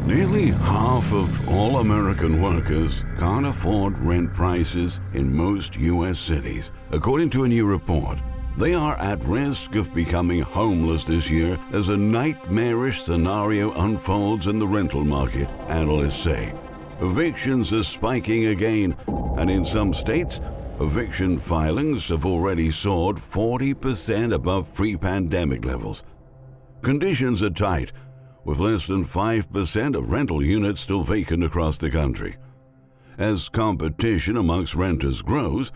Nearly half of all American workers can't afford rent prices in most U.S. cities. According to a new report, they are at risk of becoming homeless this year as a nightmarish scenario unfolds in the rental market, analysts say. Evictions are spiking again, and in some states, eviction filings have already soared 40% above pre-pandemic levels. Conditions are tight, with less than 5% of rental units still vacant across the country. As competition amongst renters grows,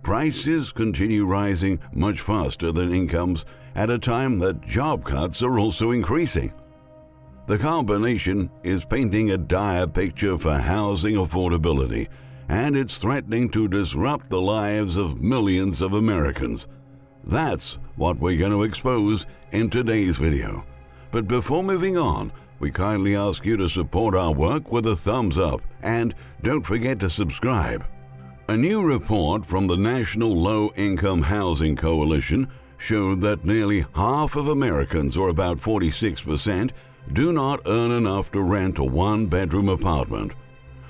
prices continue rising much faster than incomes at a time that job cuts are also increasing. The combination is painting a dire picture for housing affordability, and it's threatening to disrupt the lives of millions of Americans. That's what we're going to expose in today's video. But before moving on, we kindly ask you to support our work with a thumbs up, and don't forget to subscribe. A new report from the National Low-Income Housing Coalition showed that nearly half of Americans, or about 46%, do not earn enough to rent a one-bedroom apartment.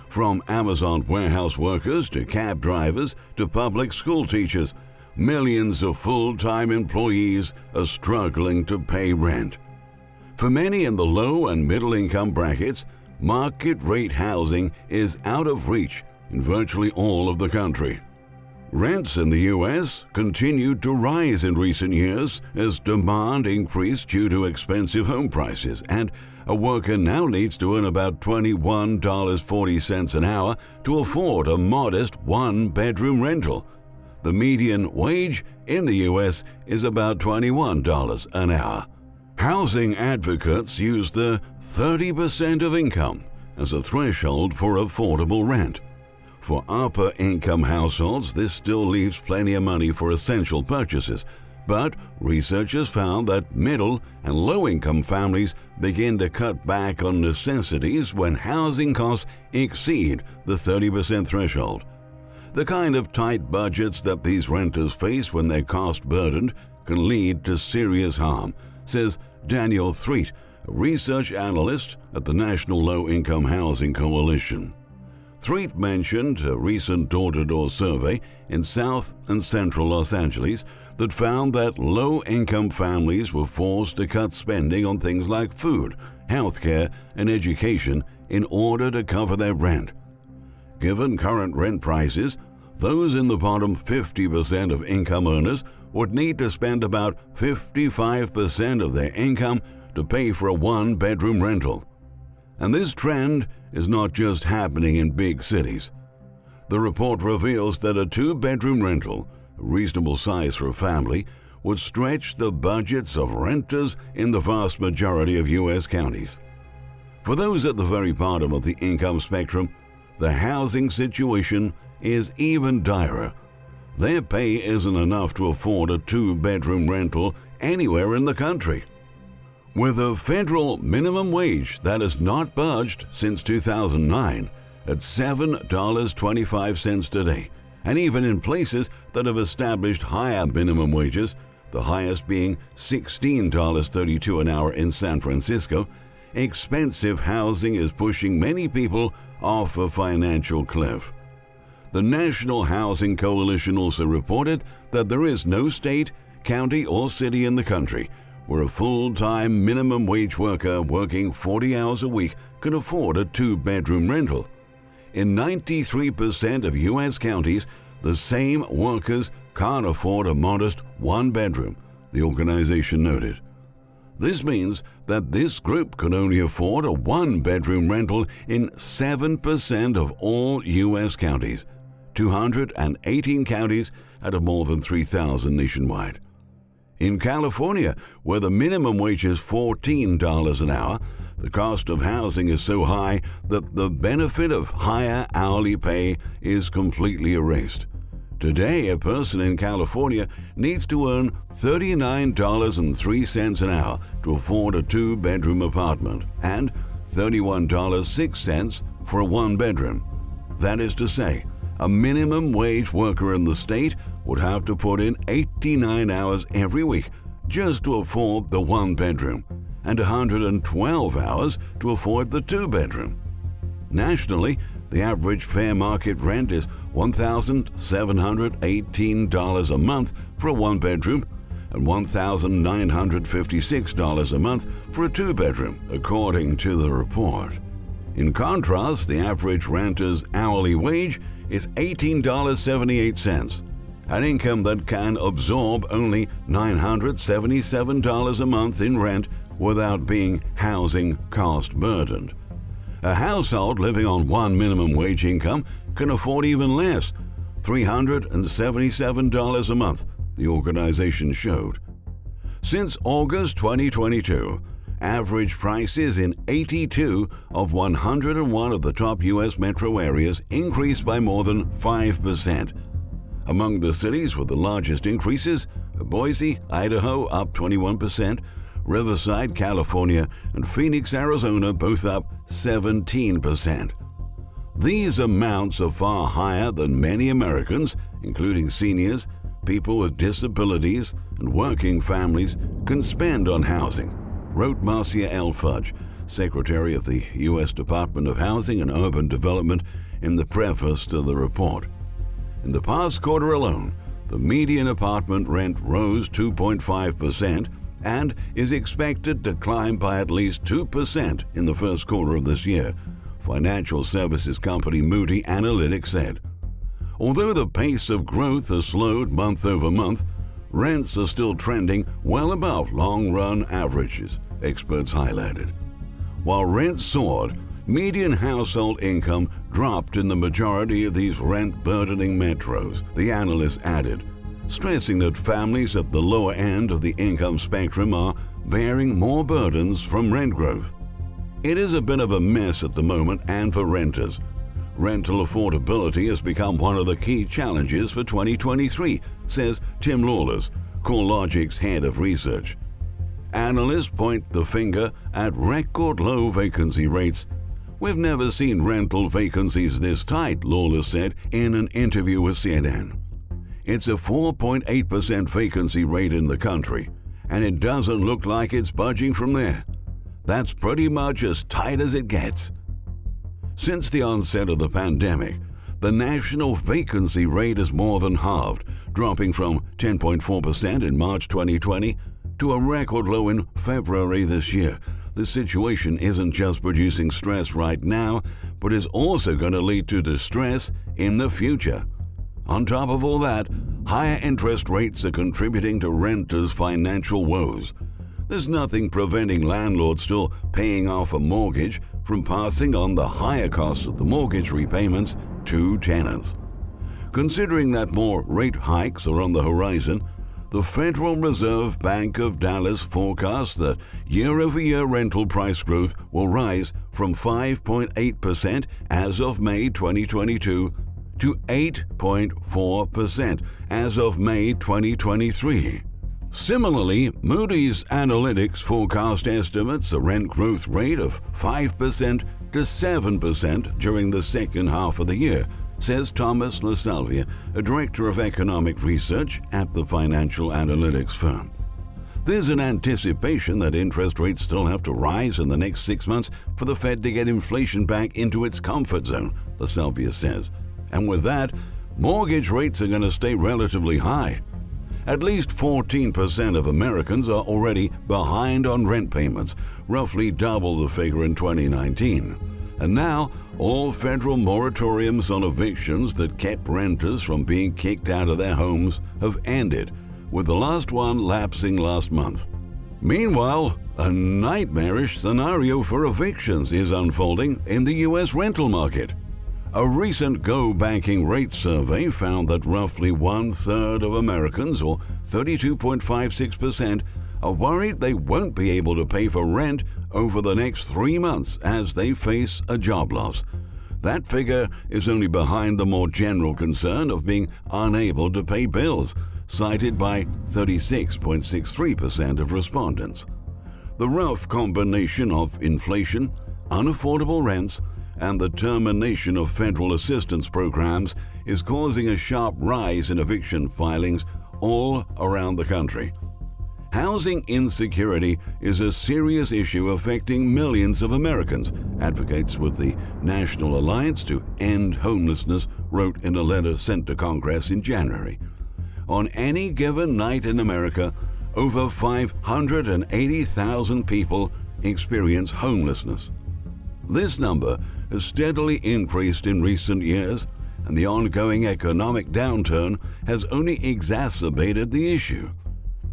From Amazon warehouse workers to cab drivers to public school teachers, millions of full-time employees are struggling to pay rent. For many in the low and middle income brackets, market rate housing is out of reach in virtually all of the country. Rents in the U.S. continued to rise in recent years as demand increased due to expensive home prices, and a worker now needs to earn about $21.40 an hour to afford a modest one-bedroom rental. The median wage in the U.S. is about $21 an hour. Housing advocates use the 30% of income as a threshold for affordable rent. For upper-income households, this still leaves plenty of money for essential purchases, but researchers found that middle and low-income families begin to cut back on necessities when housing costs exceed the 30% threshold. The kind of tight budgets that these renters face when they're cost-burdened can lead to serious harm, says Daniel Threet, a research analyst at the National Low-Income Housing Coalition. Threet mentioned a recent door-to-door survey in South and Central Los Angeles that found that low-income families were forced to cut spending on things like food, healthcare, and education in order to cover their rent. Given current rent prices, those in the bottom 50% of income earners would need to spend about 55% of their income to pay for a one-bedroom rental. And this trend is not just happening in big cities. The report reveals that a two-bedroom rental, a reasonable size for a family, would stretch the budgets of renters in the vast majority of U.S. counties. For those at the very bottom of the income spectrum, the housing situation is even direr. Their pay isn't enough to afford a two-bedroom rental anywhere in the country. With a federal minimum wage that has not budged since 2009 at $7.25 today, and even in places that have established higher minimum wages, the highest being $16.32 an hour in San Francisco, expensive housing is pushing many people off a financial cliff. The National Housing Coalition also reported that there is no state, county, or city in the country where a full-time minimum wage worker working 40 hours a week can afford a two-bedroom rental. In 93% of U.S. counties, the same workers can't afford a modest one-bedroom, the organization noted. This means that this group can only afford a one-bedroom rental in 7% of all U.S. counties, 218 counties out of more than 3,000 nationwide. In California, where the minimum wage is $14 an hour, the cost of housing is so high that the benefit of higher hourly pay is completely erased. Today, a person in California needs to earn $39.03 an hour to afford a two-bedroom apartment and $31.06 for a one-bedroom. That is to say, a minimum wage worker in the state would have to put in 89 hours every week just to afford the one-bedroom. and 112 hours to afford the two-bedroom. Nationally, the average fair market rent is $1,718 a month for a one-bedroom and $1,956 a month for a two-bedroom, according to the report. In contrast, the average renter's hourly wage is $18.78, an income that can absorb only $977 a month in rent without being housing cost burdened. A household living on one minimum wage income can afford even less, $377 a month, the organization showed. Since August 2022, average prices in 82 of 101 of the top U.S. metro areas increased by more than 5%. Among the cities with the largest increases, Boise, Idaho up 21%, Riverside, California, and Phoenix, Arizona both up 17%. These amounts are far higher than many Americans, including seniors, people with disabilities, and working families, can spend on housing, wrote Marcia L. Fudge, Secretary of the U.S. Department of Housing and Urban Development, in the preface to the report. In the past quarter alone, the median apartment rent rose 2.5% and is expected to climb by at least 2% in the first quarter of this year, financial services company Moody Analytics said. Although the pace of growth has slowed month over month, rents are still trending well above long-run averages, experts highlighted. While rents soared, median household income dropped in the majority of these rent-burdening metros, the analyst added, stressing that families at the lower end of the income spectrum are bearing more burdens from rent growth. It is a bit of a mess at the moment, and for renters. Rental affordability has become one of the key challenges for 2023, says Tim Lawless, CoreLogic's head of research. Analysts point the finger at record low vacancy rates. "We've never seen rental vacancies this tight," Lawless said in an interview with CNN. "It's a 4.8% vacancy rate in the country, and it doesn't look like it's budging from there. That's pretty much as tight as it gets." Since the onset of the pandemic, the national vacancy rate has more than halved, dropping from 10.4% in March 2020 to a record low in February this year. The situation isn't just producing stress right now, but is also going to lead to distress in the future. On top of all that, higher interest rates are contributing to renters' financial woes. There's nothing preventing landlords still paying off a mortgage from passing on the higher costs of the mortgage repayments to tenants. Considering that more rate hikes are on the horizon, the Federal Reserve Bank of Dallas forecasts that year-over-year rental price growth will rise from 5.8% as of May 2022 to 8.4% as of May 2023. Similarly, Moody's Analytics forecast estimates a rent growth rate of 5% to 7% during the second half of the year, says Thomas LaSalvia, a director of economic research at the financial analytics firm. There's an anticipation that interest rates still have to rise in the next 6 months for the Fed to get inflation back into its comfort zone, LaSalvia says. And with that, mortgage rates are going to stay relatively high. At least 14% of Americans are already behind on rent payments, roughly double the figure in 2019. And now, all federal moratoriums on evictions that kept renters from being kicked out of their homes have ended, with the last one lapsing last month. Meanwhile, a nightmarish scenario for evictions is unfolding in the U.S. rental market. A recent Go Banking Rates survey found that roughly one-third of Americans, or 32.56%, are worried they won't be able to pay for rent over the next 3 months as they face a job loss. That figure is only behind the more general concern of being unable to pay bills, cited by 36.63% of respondents. The rough combination of inflation, unaffordable rents, and the termination of federal assistance programs is causing a sharp rise in eviction filings all around the country. Housing insecurity is a serious issue affecting millions of Americans, advocates with the National Alliance to End Homelessness wrote in a letter sent to Congress in January. On any given night in America, over 580,000 people experience homelessness. This number has steadily increased in recent years, and the ongoing economic downturn has only exacerbated the issue.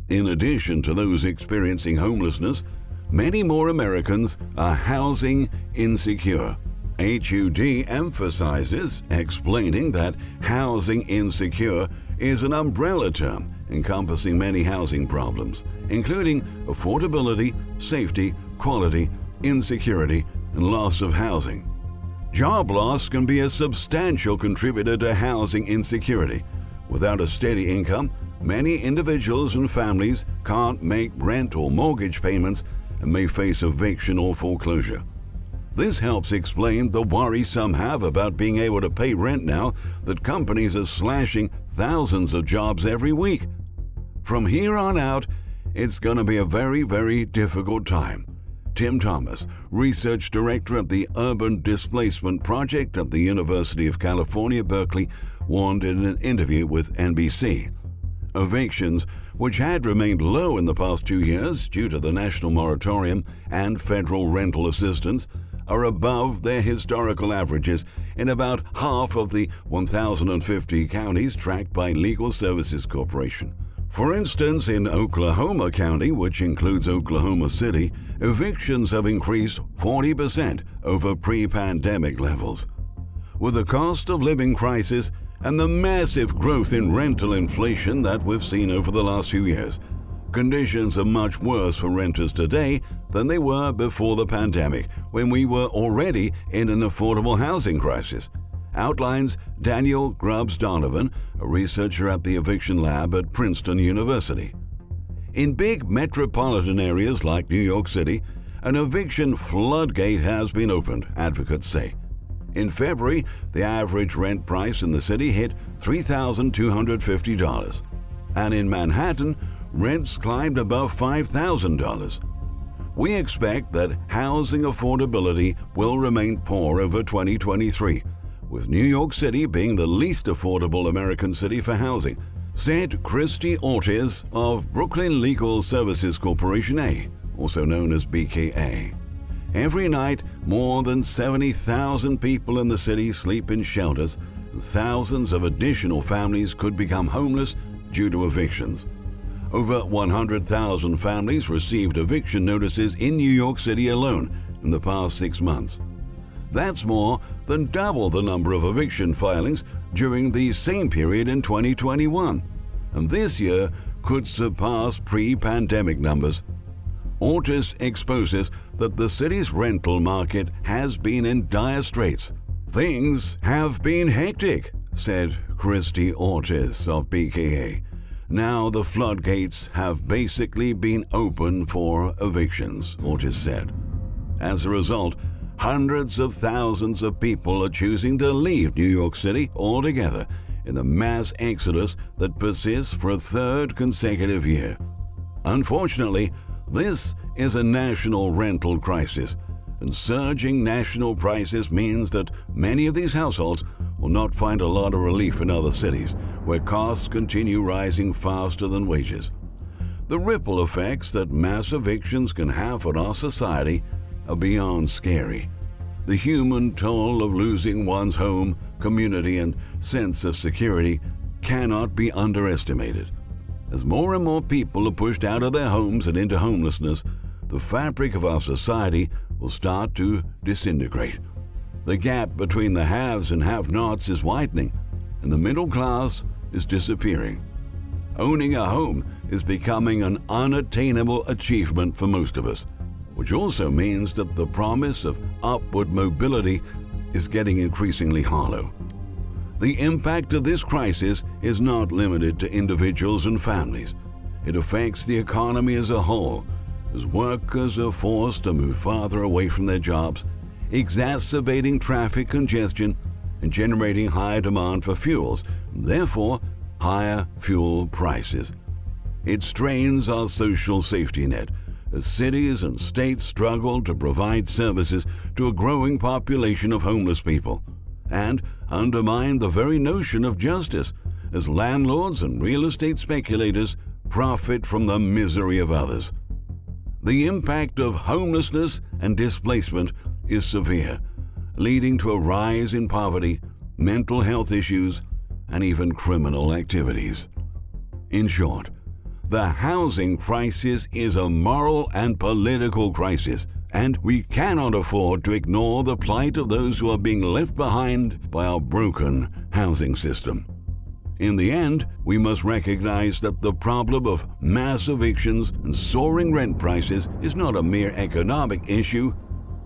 In addition to those experiencing homelessness, many more Americans are housing insecure. HUD emphasizes, explaining that housing insecure is an umbrella term encompassing many housing problems, including affordability, safety, quality, insecurity, and loss of housing. Job loss can be a substantial contributor to housing insecurity. Without a steady income, many individuals and families can't make rent or mortgage payments and may face eviction or foreclosure. This helps explain the worry some have about being able to pay rent now that companies are slashing thousands of jobs every week. From here on out, it's going to be a very, very difficult time. Tim Thomas, research director at the Urban Displacement Project at the University of California, Berkeley, warned in an interview with NBC. Evictions, which had remained low in the past 2 years due to the national moratorium and federal rental assistance, are above their historical averages in about half of the 1,050 counties tracked by Legal Services Corporation. For instance, in Oklahoma County, which includes Oklahoma City, evictions have increased 40% over pre-pandemic levels. With the cost of living crisis and the massive growth in rental inflation that we've seen over the last few years, conditions are much worse for renters today than they were before the pandemic, when we were already in an affordable housing crisis, outlines Daniel Grubbs-Donovan, a researcher at the Eviction Lab at Princeton University. In big metropolitan areas like New York City, an eviction floodgate has been opened, advocates say. In February, the average rent price in the city hit $3,250, and in Manhattan, rents climbed above $5,000. We expect that housing affordability will remain poor over 2023, with New York City being the least affordable American city for housing, said Christy Ortiz of Brooklyn Legal Services Corporation A, also known as BKA. Every night, more than 70,000 people in the city sleep in shelters, and thousands of additional families could become homeless due to evictions. Over 100,000 families received eviction notices in New York City alone in the past 6 months. That's more than double the number of eviction filings during the same period in 2021, and this year could surpass pre-pandemic numbers. Ortiz exposes that the city's rental market has been in dire straits. Things have been hectic, said Christy Ortiz of BKA. Now the floodgates have basically been open for evictions, Ortiz said. As a result, hundreds of thousands of people are choosing to leave New York City altogether in the mass exodus that persists for a third consecutive year. Unfortunately, this is a national rental crisis, and surging national prices means that many of these households will not find a lot of relief in other cities, where costs continue rising faster than wages. The ripple effects that mass evictions can have on our society are beyond scary. The human toll of losing one's home, community, and sense of security cannot be underestimated. As more and more people are pushed out of their homes and into homelessness, the fabric of our society will start to disintegrate. The gap between the haves and have-nots is widening, and the middle class is disappearing. Owning a home is becoming an unattainable achievement for most of us, which also means that the promise of upward mobility is getting increasingly hollow. The impact of this crisis is not limited to individuals and families. It affects the economy as a whole, as workers are forced to move farther away from their jobs, exacerbating traffic congestion and generating higher demand for fuels, and therefore higher fuel prices. It strains our social safety net as cities and states struggle to provide services to a growing population of homeless people, and undermine the very notion of justice as landlords and real estate speculators profit from the misery of others. The impact of homelessness and displacement is severe, leading to a rise in poverty, mental health issues, and even criminal activities. In short, the housing crisis is a moral and political crisis, and we cannot afford to ignore the plight of those who are being left behind by our broken housing system. In the end, we must recognize that the problem of mass evictions and soaring rent prices is not a mere economic issue,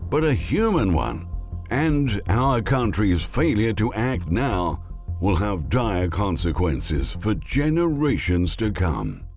but a human one. And our country's failure to act now will have dire consequences for generations to come.